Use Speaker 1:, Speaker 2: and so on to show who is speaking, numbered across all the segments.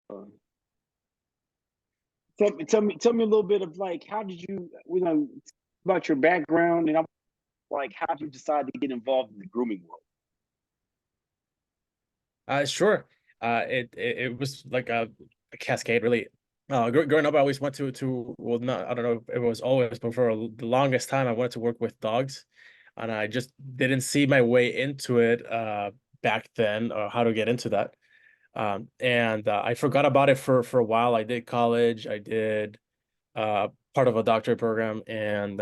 Speaker 1: Uh, tell me a little bit of like how did you know about your background and I'm like how did you decide to get involved in the grooming world?
Speaker 2: Sure. It was like a cascade, really. Growing up, I always went to well, not I don't know if it was always, but for the longest time, I wanted to work with dogs, and I just didn't see my way into it back then, or how to get into that. And I forgot about it for a while. I did college, I did part of a doctorate program, and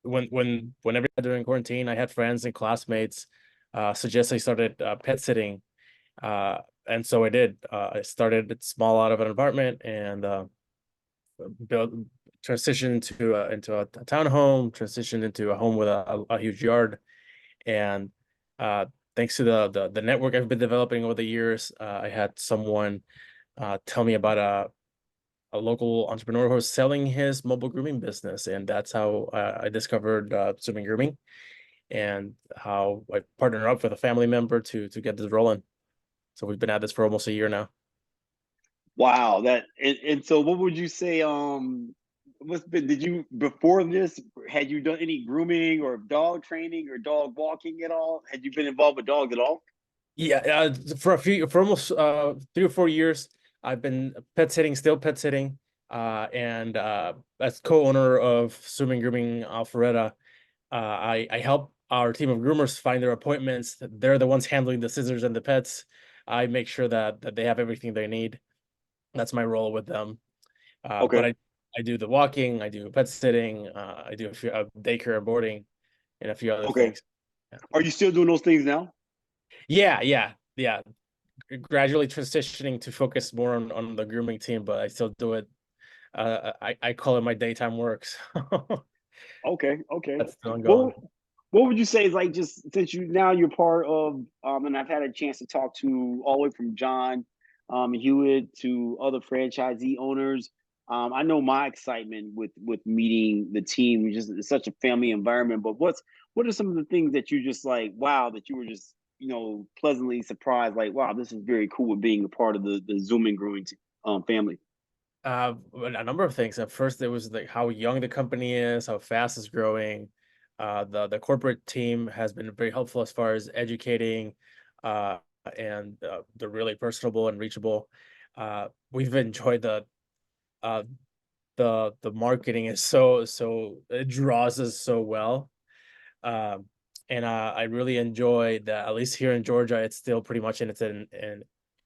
Speaker 2: whenever during quarantine, I had friends and classmates suggest I started pet sitting, and so I did. I started it small out of an apartment and built transitioned into a townhome, transitioned into a home with a huge yard, and uh, thanks to the network I've been developing over the years, I had someone tell me about a local entrepreneur who was selling his mobile grooming business, and that's how I discovered Zoomin Grooming, and how I partnered up with a family member to get this rolling. So we've been at this for almost a year now.
Speaker 1: Wow, that and so what would you say what's been did you before this had you done any grooming or dog training or dog walking at all? Had you been involved with dogs at all?
Speaker 2: Yeah, for almost 3 or 4 years, I've been pet sitting, still pet sitting, and as co-owner of Swimming Grooming Alpharetta, I help our team of groomers find their appointments. They're the ones handling the scissors and the pets. I make sure that they have everything they need. That's my role with them. But
Speaker 1: Okay.
Speaker 2: I do the walking, I do pet sitting, I do a few daycare and boarding, and a few other
Speaker 1: Okay.
Speaker 2: things. Yeah,
Speaker 1: Are you still doing those things now?
Speaker 2: yeah. Gradually transitioning to focus more on the grooming team, but I still do it. I call it my daytime work. So
Speaker 1: Okay, okay.
Speaker 2: that's still
Speaker 1: What
Speaker 2: ongoing.
Speaker 1: what would you say is like just since you're part of and I've had a chance to talk to all the way from John Hewitt to other franchisee owners. I know my excitement with meeting the team, it's such a family environment. But what are some of the things that you just like, wow, that you were just, pleasantly surprised, like, wow, this is very cool with being a part of the Zooming growing family.
Speaker 2: Well, a number of things. At first, it was like how young the company is, how fast it's growing. The corporate team has been very helpful as far as educating, uh, and they're really personable and reachable. We've enjoyed uh, the marketing is so it draws us so well. Um, and I really enjoy that. At least here in Georgia, it's still pretty much in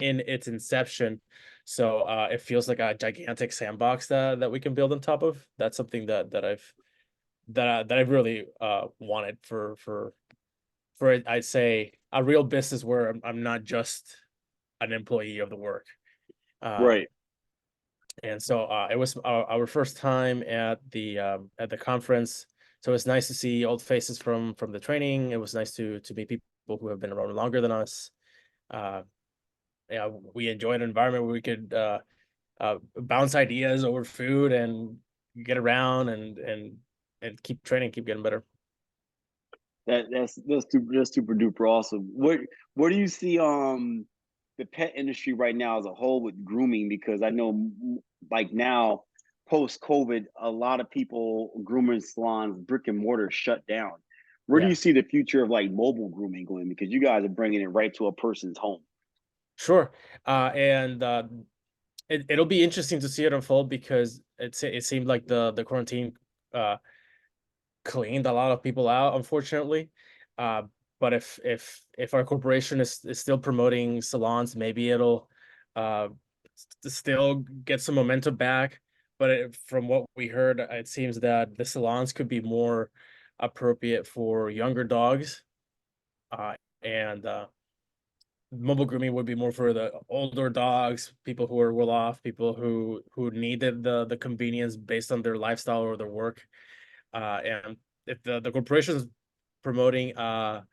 Speaker 2: its inception. So it feels like a gigantic sandbox that we can build on top of. That's something that I've really wanted for I'd say a real business where I'm not just an employee of the work. Um,
Speaker 1: Right.
Speaker 2: and so it was our first time at the conference. So it's nice to see old faces from the training. It was nice to meet people who have been around longer than us. Uh, yeah, we enjoyed an environment where we could bounce ideas over food and get around and keep training, keep getting better.
Speaker 1: That's super duper awesome. What do you see the pet industry right now as a whole with grooming? Because I know like now post COVID, a lot of people grooming salons, brick and mortar shut down. Where do
Speaker 2: Yeah,
Speaker 1: you see the future of like mobile grooming going? Because you guys are bringing it right to a person's home.
Speaker 2: sure. And it'll be interesting to see it unfold because it seemed like the quarantine uh cleaned a lot of people out, unfortunately. Uh, but if our corporation is still promoting salons, maybe it'll uh, still get some momentum back. But from what we heard, it seems that the salons could be more appropriate for younger dogs, and mobile grooming would be more for the older dogs, people who are well off, people who needed the convenience based on their lifestyle or their work. And if the corporation is promoting a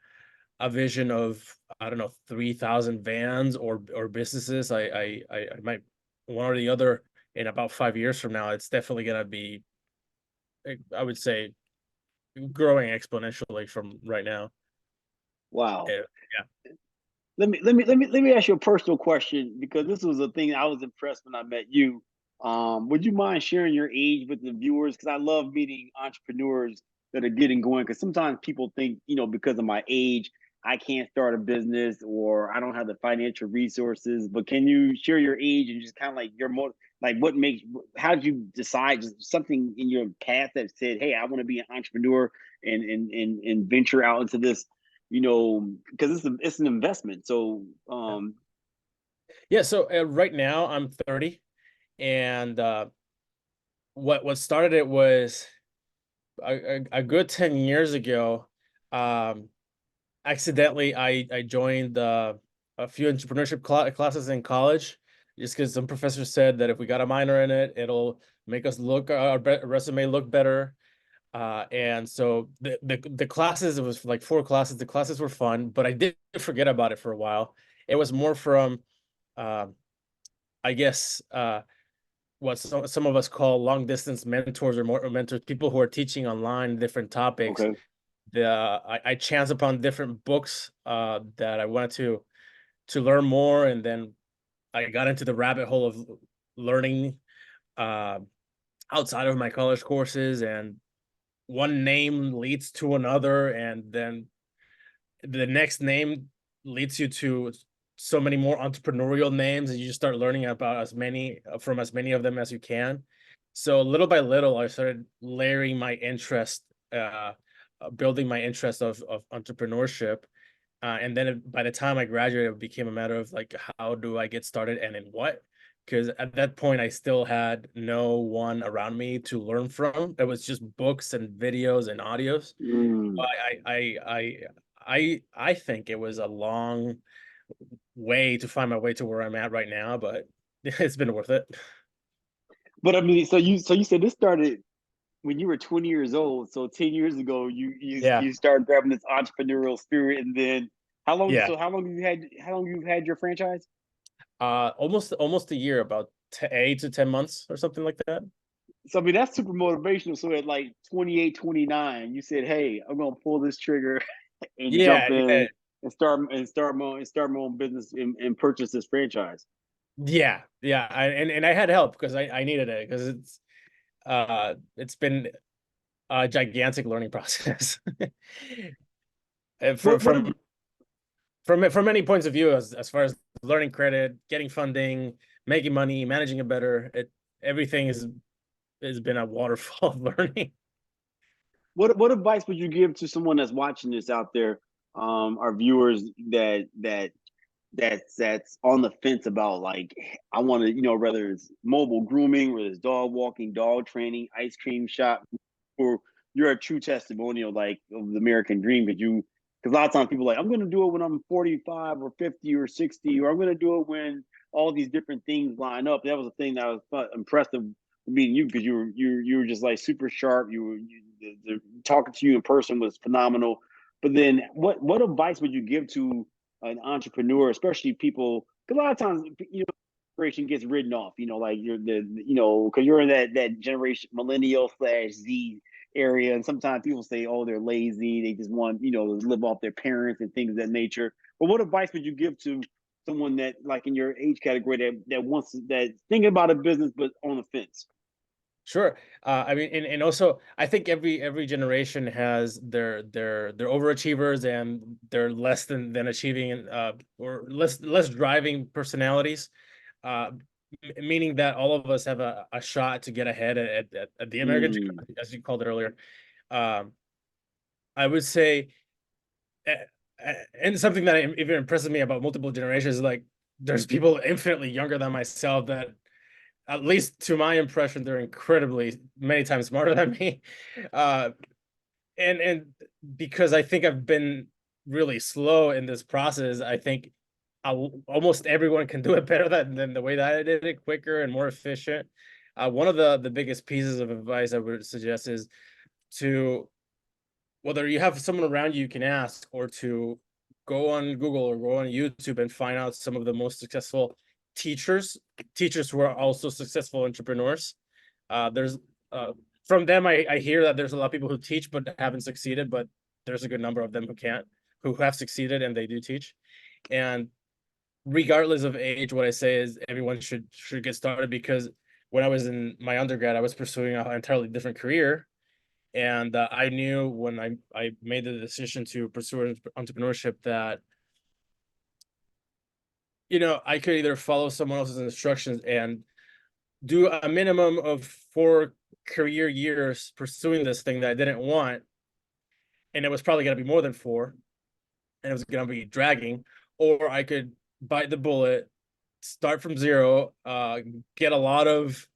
Speaker 2: vision of, I don't know, 3,000 vans or businesses, I might one or the other in about 5 years from now. It's definitely gonna be, I would say, growing exponentially from right now.
Speaker 1: Wow.
Speaker 2: Yeah,
Speaker 1: let me ask you a personal question because this was a thing I was impressed when I met you. Would you mind sharing your age with the viewers? Because I love meeting entrepreneurs that are getting going. Because sometimes people think, because of my age, I can't start a business or I don't have the financial resources. But can you share your age and just kind of like like what makes, how did you decide just something in your path that said, hey, I want to be an entrepreneur and venture out into this, because it's an investment. So,
Speaker 2: Yeah, so right now I'm 30, and what started it was a good 10 years ago. Um, Accidentally, I joined a few entrepreneurship classes in college, just because some professor said that if we got a minor in it, it'll make us look our resume look better. And so the classes, it was like 4 classes. The classes were fun, but I did forget about it for a while. It was more from, uh, I guess, what some of us call long distance mentors or more or mentors, people who are teaching online different topics.
Speaker 1: okay.
Speaker 2: I chanced upon different books that I wanted to learn more, and then I got into the rabbit hole of learning uh, outside of my college courses, and one name leads to another, and then the next name leads you to so many more entrepreneurial names, and you just start learning about as many from as many of them as you can. So little by little, I started layering my interest, building my interest of entrepreneurship. And then by the time I graduated, it became a matter of like, how do I get started and in what? Because at that point, I still had no one around me to learn from. It was just books and videos and audios.
Speaker 1: Mm.
Speaker 2: I think it was a long way to find my way to where I'm at right now, but it's been worth it.
Speaker 1: But I mean, so you said this started when you were 20 years old. So 10 years ago,
Speaker 2: Yeah,
Speaker 1: you started grabbing this entrepreneurial spirit, and then how long?
Speaker 2: yeah.
Speaker 1: So how long you've had your franchise?
Speaker 2: Almost a year, about 8 to 10 months or something like that.
Speaker 1: So I mean, that's super motivational. So at like 28, 29, you said, "Hey, I'm gonna pull this trigger and
Speaker 2: Yeah,
Speaker 1: jump
Speaker 2: yeah,
Speaker 1: in and start my own business and purchase this franchise."
Speaker 2: yeah. And I had help because I needed it, because it's been a gigantic learning process. And
Speaker 1: What what
Speaker 2: from many points of view, as far as learning credit, getting funding, making money, managing it better, everything has been a waterfall of learning.
Speaker 1: what advice would you give to someone that's watching this out there, our viewers that's on the fence about like I want to, whether it's mobile grooming, whether it's dog walking, dog training, ice cream shop, or you're a true testimonial like of the American dream because a lot of times people are like I'm going to do it when I'm 45 or 50 or 60 or I'm going to do it when all these different things line up. That was the thing that was impressive meeting you because you were just like super sharp. Talking to you in person was phenomenal. But then what advice would you give to an entrepreneur, especially people? Because a lot of times, generation gets written off. Like because you're in that generation millennial/Z area, and sometimes people say, "Oh, they're lazy. They just want to live off their parents and things of that nature." But what advice would you give to someone that, like in your age category, that wants that thinking about a business but on the fence?
Speaker 2: Sure. I mean, and also, I think every generation has their overachievers and their less than achieving, or less driving personalities. Uh, Meaning that all of us have a shot to get ahead at the American dream,
Speaker 1: Mm,
Speaker 2: as you called it earlier. Um, I would say, uh, and something that even impresses me about multiple generations is like there's people infinitely younger than myself that, at least to my impression, they're incredibly many times smarter than me. Uh, and because I think I've been really slow in this process, I think almost everyone can do it better than the way that I did it, quicker and more efficient. One of the biggest pieces of advice I would suggest is to, whether you have someone around you can ask, or to go on Google or go on YouTube and find out some of the most successful teachers, teachers who are also successful entrepreneurs. There's From them, I hear that there's a lot of people who teach but haven't succeeded, but there's a good number of them who can't, who have succeeded and they do teach. And regardless of age, what I say is everyone should get started, because when I was in my undergrad, I was pursuing an entirely different career, and I knew when I made the decision to pursue entrepreneurship that I could either follow someone else's instructions and do a minimum of 4 career years pursuing this thing that I didn't want, and it was probably going to be more than 4, and it was going to be dragging, or I could bite the bullet, start from zero, get a lot of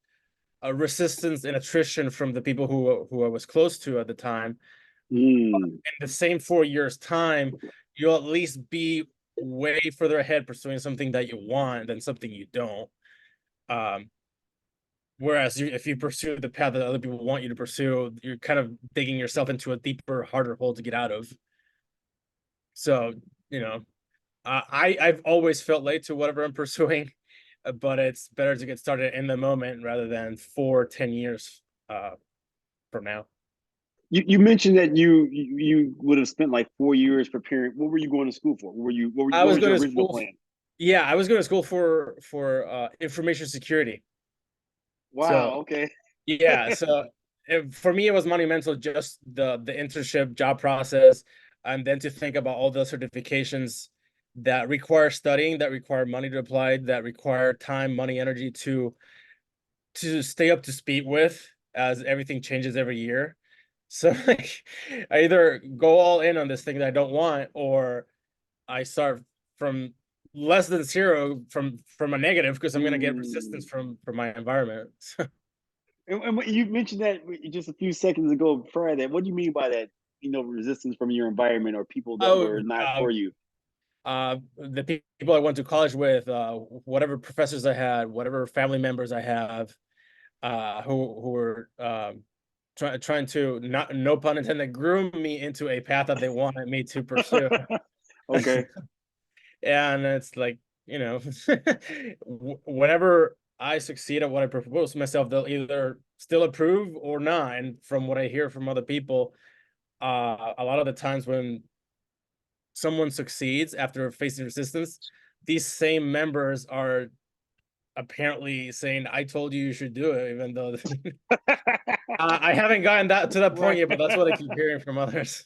Speaker 2: resistance and attrition from the people who I was close to at the time.
Speaker 1: Mm.
Speaker 2: In the same 4 years time, you'll at least be way further ahead pursuing something that you want than something you don't. um Whereas if you pursue the path that other people want you to pursue, you're kind of digging yourself into a deeper, harder hole to get out of. So, you know, I've always felt late to whatever I'm pursuing, but it's better to get started in the moment rather than 4, 10 years uh, from now.
Speaker 1: You mentioned that you would have spent like 4 years preparing. What were you going to school for?
Speaker 2: I
Speaker 1: What
Speaker 2: was
Speaker 1: was
Speaker 2: going
Speaker 1: your
Speaker 2: to
Speaker 1: original
Speaker 2: school.
Speaker 1: plan?
Speaker 2: Yeah, I was going to school for information security. So
Speaker 1: Wow. Okay.
Speaker 2: yeah, so for me, it was monumental, just the internship job process, and then to think about all the certifications that require studying, that require money to apply, that require time, money, energy to stay up to speed with, as everything changes every year. So like, I either go all in on this thing that I don't want, or I start from less than zero, from a negative, because I'm gonna get resistance
Speaker 1: Mm.
Speaker 2: from my environment.
Speaker 1: And you mentioned that just a few seconds ago prior to that. What do you mean by that? Resistance from your environment or people that
Speaker 2: Oh,
Speaker 1: were not for you.
Speaker 2: the people I went to college with, whatever professors I had, whatever family members I have, who were trying to, not, no pun intended, groom me into a path that they wanted me to pursue.
Speaker 1: Okay.
Speaker 2: And it's like, you know, whenever I succeed at what I propose to myself, they'll either still approve or not. And from what I hear from other people, a lot of the times when someone succeeds after facing resistance, these same members are apparently saying, "I told you you should do it," even though I haven't gotten that to that point
Speaker 1: Right.
Speaker 2: yet, but that's what I keep hearing from others.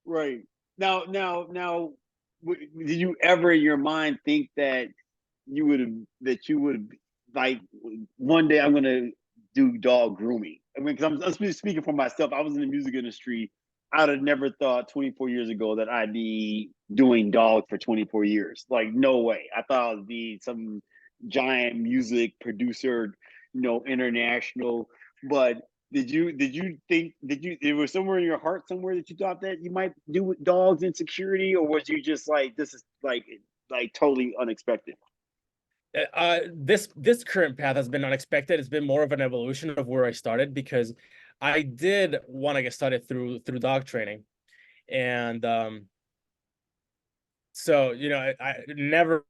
Speaker 1: Right. Now, did you ever in your mind think that you would like one day I'm gonna do dog grooming? I mean, because I'm speaking for myself. I was in the music industry. I'd have never thought 24 years ago that I'd be doing dogs for 24 years. Like, no way. I thought I'd be some giant music producer, international. But did you think it was somewhere in your heart somewhere that you thought that you might do with dogs and security, or was you just like this is like totally unexpected?
Speaker 2: This current path has been unexpected. It's been more of an evolution of where I started, because I did want to get started through dog training, and so I never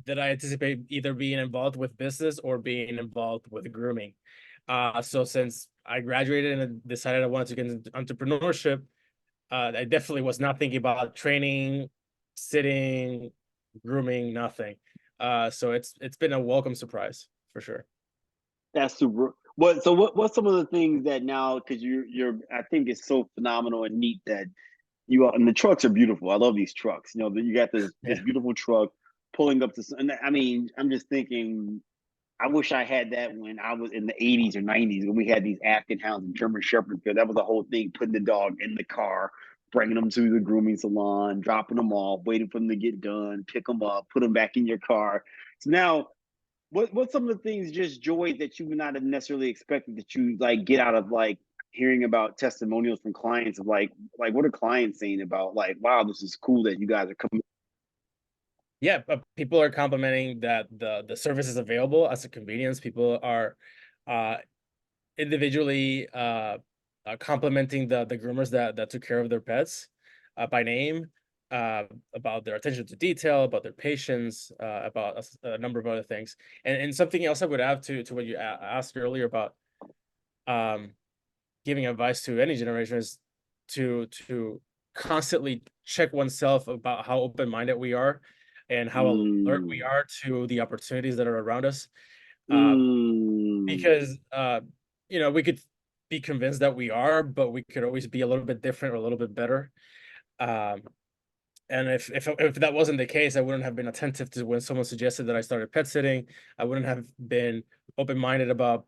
Speaker 2: did I anticipate either being involved with business or being involved with grooming. So since I graduated and decided I wanted to get into entrepreneurship, I definitely was not thinking about training, sitting, grooming, nothing. So it's been a welcome surprise for sure.
Speaker 1: That's super. What's some of the things that now, because you're I think it's so phenomenal and neat that you are, and the trucks are beautiful. I love these trucks. You got this
Speaker 2: Yeah.
Speaker 1: beautiful truck pulling up to. And I mean, I'm just thinking. I wish I had that when I was in the 80s or 90s when we had these Afghan hounds and German shepherds, because that was the whole thing: putting the dog in the car, bringing them to the grooming salon, dropping them off, waiting for them to get done, pick them up, put them back in your car. So now, what's some of the things, just joy that you would not have necessarily expected that you like get out of like hearing about testimonials from clients of like what are clients saying about like, wow, this is cool that you guys are coming.
Speaker 2: Yeah, but people are complimenting that the service is available as a convenience. People are uh individually complimenting the groomers that took care of their pets by name, about their attention to detail, about their patience, about a number of other things. And something else I would add to what you asked earlier about um, giving advice to any generation is to constantly check oneself about how open-minded we are and how alert we
Speaker 1: Mm,
Speaker 2: are to the opportunities that are around us. Uh,
Speaker 1: mm.
Speaker 2: because we could be convinced that we are, but we could always be a little bit different or a little bit better. Um, and if that wasn't the case, I wouldn't have been attentive to when someone suggested that I started pet sitting. I wouldn't have been open-minded about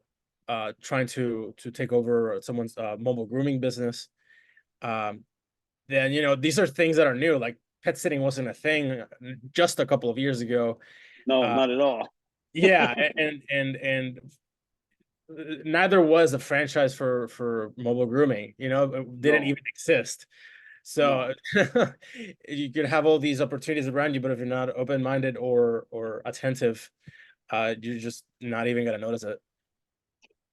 Speaker 2: trying to take over someone's mobile grooming business. Um, then these are things that are new. Like pet sitting wasn't a thing just a couple of years ago.
Speaker 1: No,
Speaker 2: Uh,
Speaker 1: not at all.
Speaker 2: yeah, and neither was a franchise for mobile grooming. It didn't
Speaker 1: No,
Speaker 2: even exist.
Speaker 1: no.
Speaker 2: So you could have all these opportunities around you, but if you're not open-minded or attentive, you're just not even gonna notice it.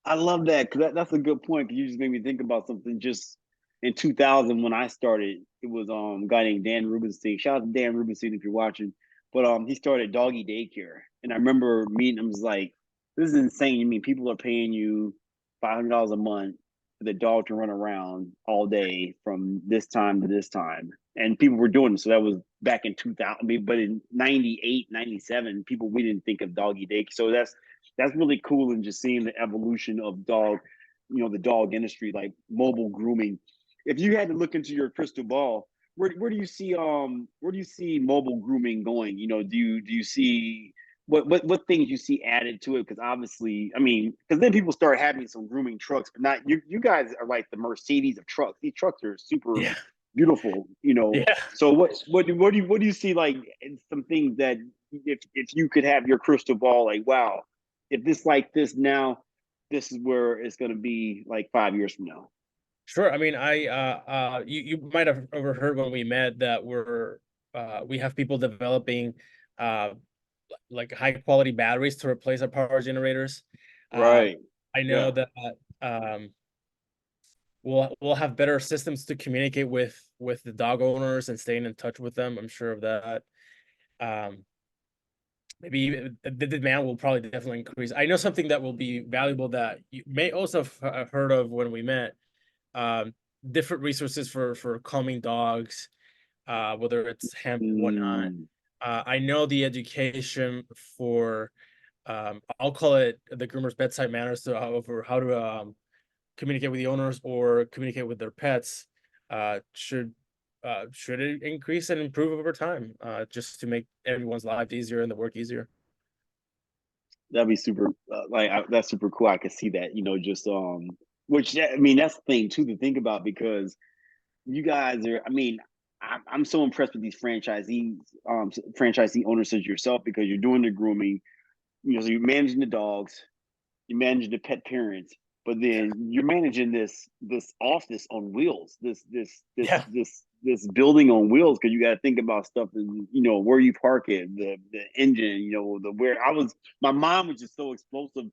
Speaker 1: I love that because that's a good point. 'Cause you just made me think about something. Just in 2000 when I started, it was a guy named Dan Rubenstein. Shout out to Dan Rubenstein if you're watching. But he started doggy daycare, and I remember meeting him. Was like, this is insane. I mean, people are paying you $500 a month for the dog to run around all day from this time to this time, and people were doing it. So that was back in 2000. I mean, but in 98, 97, people we didn't think of doggy daycare. So that's really cool, and just seeing the evolution of the dog industry, like mobile grooming. If you had to look into your crystal ball, where do you see mobile grooming going? Do you see what things you see added to it? Because obviously, I mean, because then people start having some grooming trucks, but not you guys are like the Mercedes of trucks. These trucks are super
Speaker 2: Yeah,
Speaker 1: beautiful,
Speaker 2: yeah.
Speaker 1: so what do you see, like some things that if you could have your crystal ball, like, wow, if this like this now, this is where it's going to be like 5 years from now.
Speaker 2: Sure. I mean, you might have overheard when we met that we have people developing uh like high quality batteries to replace our power generators. Um,
Speaker 1: Right.
Speaker 2: I know
Speaker 1: Yeah.
Speaker 2: that um we'll have better systems to communicate with the dog owners and staying in touch with them. I'm sure of that. Um, maybe the demand will probably definitely increase. I know something that will be valuable that you may also have heard of when we met. Um, Different resources for calming dogs, whether it's hemp or whatnot.
Speaker 1: Mm,
Speaker 2: I know the education for I'll call it the groomer's bedside manners to over how to communicate with the owners or communicate with their pets should it increase and improve over time, just to make everyone's life easier and the work easier.
Speaker 1: that'd be super. That's super cool. I could see that. Just which I mean, that's the thing too to think about, because you guys are. I mean, I'm so impressed with these franchisee owners such as yourself, because you're doing the grooming. So you're managing the dogs, you're managing the pet parents, but then you're managing this office on wheels,
Speaker 2: Yeah,
Speaker 1: this building on wheels, because you got to think about stuff, and where you park it, the engine, the where I was. My mom was just so explosive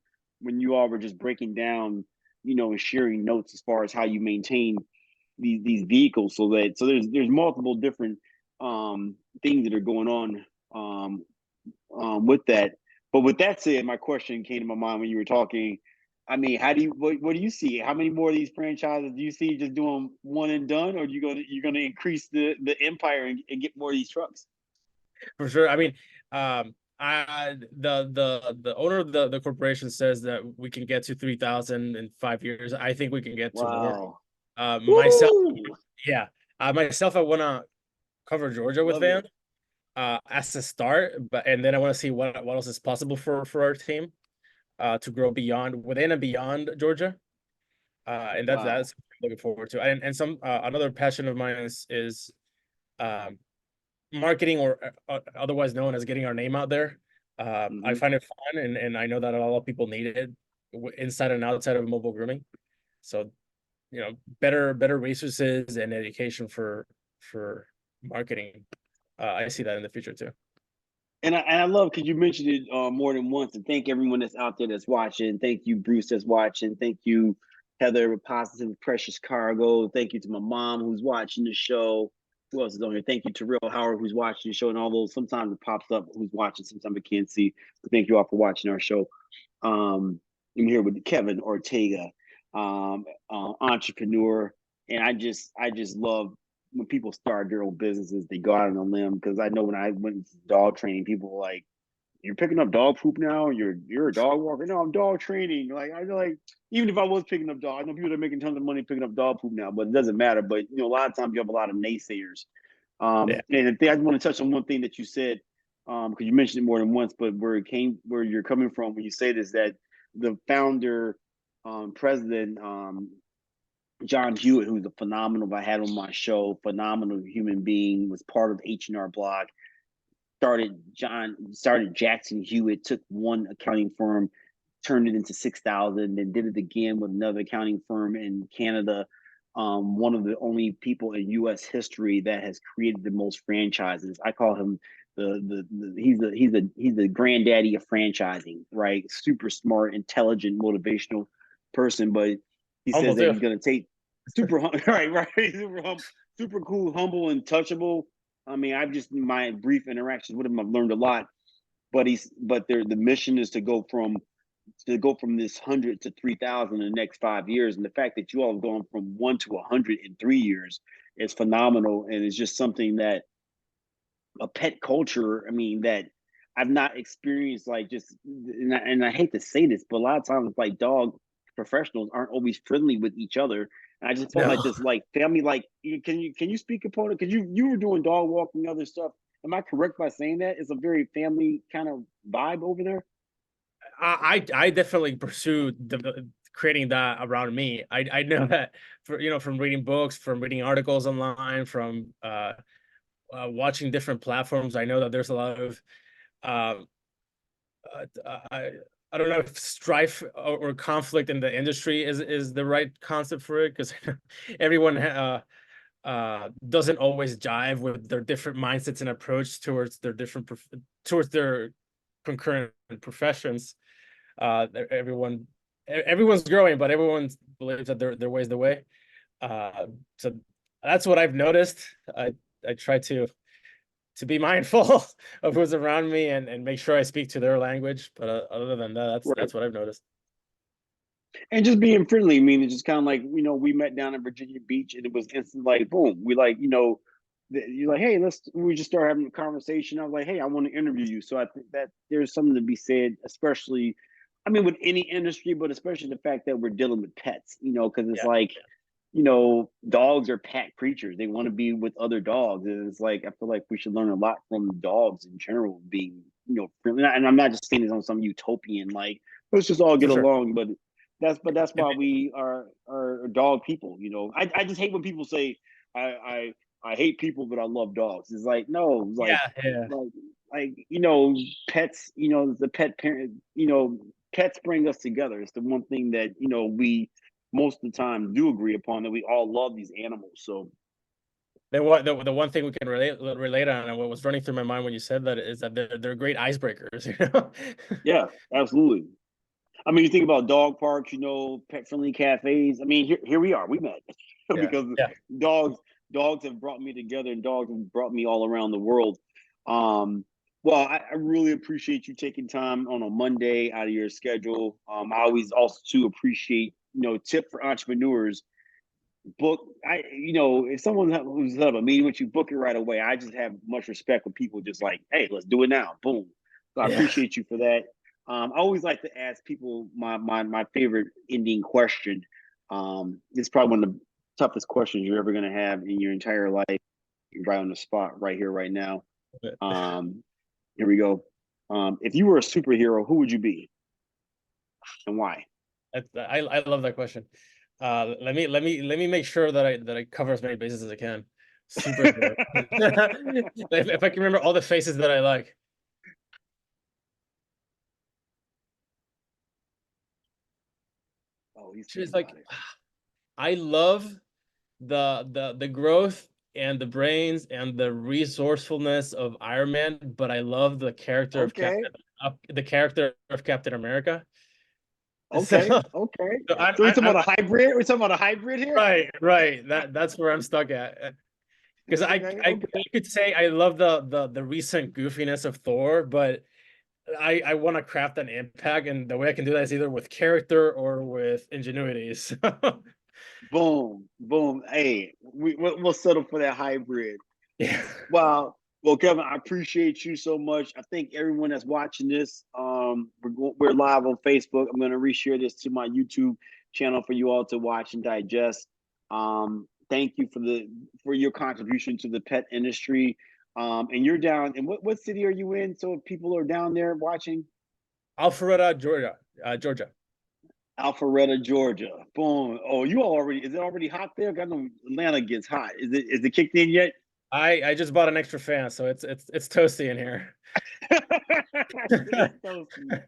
Speaker 1: when you all were just breaking down, and sharing notes as far as how you maintain these vehicles, so there's multiple different things that are going on with that. But with that said, my question came to my mind when you were talking. I mean, what do you see? How many more of these franchises do you see just doing one and done, or you're gonna increase the empire and get more of these trucks?
Speaker 2: for sure. I mean, the owner of the corporation says that we can get to 3,000 in 5 years. I think we can get to more.
Speaker 1: Wow.
Speaker 2: Myself,
Speaker 1: Woo!
Speaker 2: yeah, myself, I want to cover Georgia with
Speaker 1: Love it.
Speaker 2: Van as a start, but and then I want to see what else is possible for our team to grow beyond within and beyond Georgia. And that's
Speaker 1: Wow.
Speaker 2: what I'm looking forward to. And some another passion of mine is um, marketing, or otherwise known as getting our name out there. I
Speaker 1: Hmm.
Speaker 2: find it fun, and I know that a lot of people need it inside and outside of mobile grooming. So better resources and education for marketing. I see that in the future too.
Speaker 1: And I love, because you mentioned it more than once. And thank everyone that's out there that's watching. Thank you, Bruce, that's watching. Thank you, Heather, with Positive Precious Cargo. Thank you to my mom who's watching the show. Who else is on here? Thank you to Real Howard who's watching the show, and all those. Sometimes it pops up who's watching, sometimes I can't see. But thank you all for watching our show. I'm here with Kevin Ortega, entrepreneur, and I just love when people start their own businesses, they go out on a limb. Because I know when I went to dog training, people were like, "You're picking up dog poop now? You're a dog walker?" No, I'm dog training. Like I like even if I was picking up dog, I know people are making tons of money picking up dog poop now, but it doesn't matter. But a lot of times you have a lot of naysayers.
Speaker 2: Yeah.
Speaker 1: And I think I want to touch on one thing that you said, because you mentioned it more than once, but where you're coming from when you say this, that the founder, president, John Hewitt, who's a phenomenal, I had on my show, phenomenal human being, was part of H&R Block, started Jackson Hewitt, took one accounting firm, turned it into 6,000, then did it again with another accounting firm in Canada. One of the only people in U.S. history that has created the most franchises. I call him he's the granddaddy of franchising, right? Super smart, intelligent, motivational person, but he says
Speaker 2: Humble
Speaker 1: that
Speaker 2: too.
Speaker 1: he's going to take right, super cool, humble, and touchable. I mean, I've just in my brief interactions with him, I've learned a lot. But the mission is to go from this 100 to 3,000 in the next 5 years, and the fact that you all have gone from 1 to 100 in 3 years is phenomenal, and it's just something that a pet culture. I mean, that I've not experienced. Like just, and I hate to say this, but a lot of times, like dog professionals aren't always friendly with each other. And I just felt like
Speaker 2: No.
Speaker 1: this, like family. Like, can you speak upon it? Because you were doing dog walking and other stuff. Am I correct by saying that it's a very family kind of vibe over there?
Speaker 2: I definitely pursue creating that around me. I know that from reading books, from reading articles online, from watching different platforms. I know that there's a lot of uh, I don't know if strife or conflict in the industry is the right concept for it, because everyone doesn't always jive with their different mindsets and approach towards their towards their concurrent professions. Everyone's growing, but everyone believes that their way is the way. So that's what I've noticed. I try to be mindful of who's around me and make sure I speak to their language. But other than that,
Speaker 1: Right.
Speaker 2: that's what I've noticed.
Speaker 1: And just being friendly. I mean, it's just kind of like, we met down in Virginia Beach and it was instant like, boom. We like, you're like, hey, we just start having a conversation. I was like, hey, I want to interview you. So I think that there's something to be said, especially, I mean, with any industry, but especially the fact that we're dealing with pets, because it's
Speaker 2: Yeah,
Speaker 1: like, dogs are pack creatures. They want to be with other dogs. And it's like, I feel like we should learn a lot from dogs in general, being, friendly. And I'm not just saying this on some utopian, like, let's just all get
Speaker 2: for sure.
Speaker 1: along. But that's
Speaker 2: And
Speaker 1: why we are dog people. I just hate when people say I I hate people, but I love dogs. It's like, no,
Speaker 2: yeah, yeah.
Speaker 1: like pets. The pet parent. Pets bring us together. It's the one thing that we most of the time do agree upon, that we all love these animals. So
Speaker 2: The one thing we can relate on, and what was running through my mind when you said that, is that they're great icebreakers.
Speaker 1: yeah, absolutely. I mean, you think about dog parks, pet friendly cafes. I mean, here we are. We met
Speaker 2: Yeah,
Speaker 1: because
Speaker 2: yeah.
Speaker 1: dogs dogs have brought me together, and dogs have brought me all around the world. Um, well, I really appreciate you taking time on a Monday out of your schedule. I always also too appreciate, tip for entrepreneurs. Book if someone who's set up a meeting with you, book it right away. I just have much respect for people just like, hey, let's do it now, boom. So I
Speaker 2: Yeah.
Speaker 1: appreciate you for that. I always like to ask people my favorite ending question. It's probably one of the toughest questions you're ever going to have in your entire life. You're right on the spot, right here, right now. um Here we go. If you were a superhero, who would you be and why?
Speaker 2: I love that question. Let me make sure that I cover as many bases as I can. Superhero. If I can remember all the faces that I like.
Speaker 1: Oh, he's
Speaker 2: She's
Speaker 1: thinking
Speaker 2: like,
Speaker 1: about it.
Speaker 2: I love the growth and the brains and the resourceful of Iron Man, but I love
Speaker 1: Okay.
Speaker 2: The character of Captain America. So,
Speaker 1: Okay, okay.
Speaker 2: so
Speaker 1: So we talking about a hybrid? We're talking about a hybrid here?
Speaker 2: right. That's where I'm stuck at. Because
Speaker 1: Okay,
Speaker 2: I
Speaker 1: okay.
Speaker 2: could say I love the recent goofiness of Thor, but I want to craft an impact, and the way I can do that is either with character or with ingenuity. So
Speaker 1: Boom, boom. Hey, we'll settle for that hybrid.
Speaker 2: Yeah.
Speaker 1: Wow. Well, Kevin, I appreciate you so much. I think everyone that's watching this, we're live on Facebook. I'm going to reshare this to my YouTube channel for you all to watch and digest. Thank you for your contribution to the pet industry. And you're down. And what city are you in? So if people are down there watching.
Speaker 2: Alpharetta, Georgia. Georgia.
Speaker 1: Alpharetta, Georgia. Boom. Oh, is it already hot there? I know Atlanta gets hot. Is it kicked in yet?
Speaker 2: I just bought an extra fan, so it's toasty in here.
Speaker 1: It's toasty.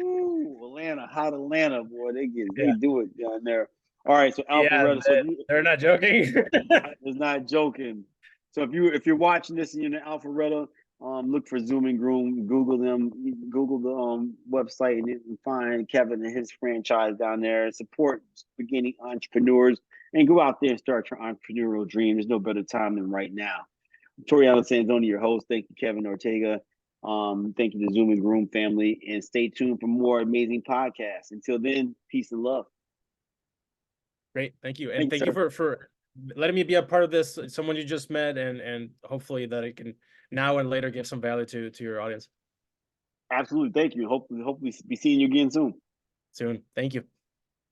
Speaker 1: Ooh, Atlanta, hot Atlanta, boy. They
Speaker 2: Yeah.
Speaker 1: do it down there. All right, so
Speaker 2: Yeah,
Speaker 1: Alpharetta. So
Speaker 2: they're not joking.
Speaker 1: it's not joking. So if you're watching this and you're in Alpharetta, look for Zoomin Groom, Google them, Google the website, and you can find Kevin and his franchise down there. Support beginning entrepreneurs and go out there and start your entrepreneurial dream. There's no better time than right now. Toriano Sanzone, your host. Thank you, Kevin Ortega. Thank you to Zoomin Groom family, and stay tuned for more amazing podcasts. Until then, peace and love.
Speaker 2: Great, thank you, and
Speaker 1: Thanks,
Speaker 2: thank you
Speaker 1: sir.
Speaker 2: for letting me be a part of this. Someone you just met, and hopefully that it can now and later give some value to your audience
Speaker 1: Absolutely. Thank you. Hopefully be seeing you again soon.
Speaker 2: soon. Thank you.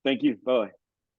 Speaker 1: Thank you. Bye.